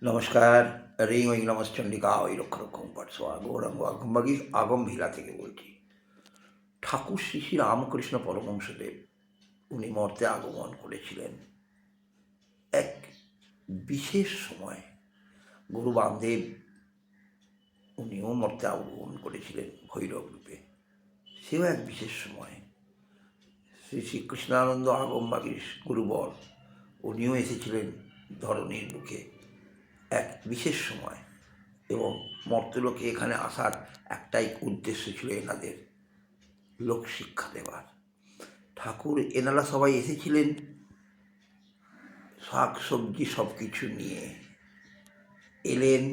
নমস্কার। রিং ওই নমশ্চণ্ডিকা ওই রক্ষরক্ষং পাঠশোয়া গৌরাঙ্গ আগমবাগী আগম ভিলা থেকে বলছি। ঠাকুর শ্রী শ্রী রামকৃষ্ণ পরমহংসদেব উনি মর্তে আগমন করেছিলেন এক বিশেষ সময়। গুরু বামদেব উনিও মর্তে আগমন করেছিলেন ভৈরব রূপে, সেও এক বিশেষ সময়। শ্রী শ্রীকৃষ্ণানন্দ আগমবাগীর গুরুবর উনিও এসেছিলেন ধরণীর বুকে এক বিশেষ সময়, এবং মর্তলোকে এখানে আসার একটাই উদ্দেশ্য ছিল এনাদের লোকশিক্ষা দেওয়ার। ঠাকুর এনারা সবাই এসেছিলেন শাক সবজি সব কিছু নিয়ে। এলেন,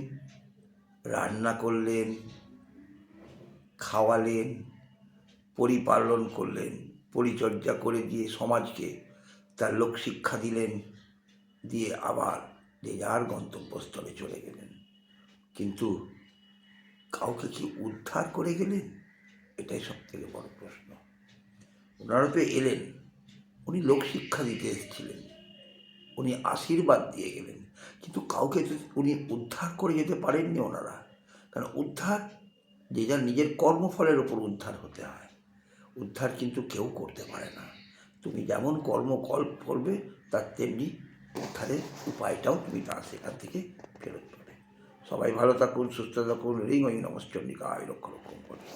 রান্না করলেন, খাওয়ালেন, পরিপালন করলেন, পরিচর্যা করে দিয়ে সমাজকে তার লোকশিক্ষা দিলেন, দিয়ে আবার যে যার গন্তব্যস্থলে চলে গেলেন। কিন্তু কাউকে কি উদ্ধার করে গেলেন? এটাই সব থেকে বড় প্রশ্ন। ওনারা তো এলেন, উনি লোকশিক্ষা দিতে এসেছিলেন, উনি আশীর্বাদ দিয়ে গেলেন, কিন্তু কাউকে তো উনি উদ্ধার করে যেতে পারেননি ওনারা। কারণ উদ্ধার যে যার নিজের কর্মফলের ওপর উদ্ধার হতে হয়। উদ্ধার কিন্তু কেউ করতে পারে না। তুমি যেমন কর্ম করবে তার তেমনি উদ্ধারের উপায়টাও তুমি তার সেখান থেকে ফেরত পাবে। সবাই ভালো থাকুন, সুস্থ থাকুন। রিং ওই নমশ্চণ্ডিকা আয় রক্ষরক্ষণ করবো।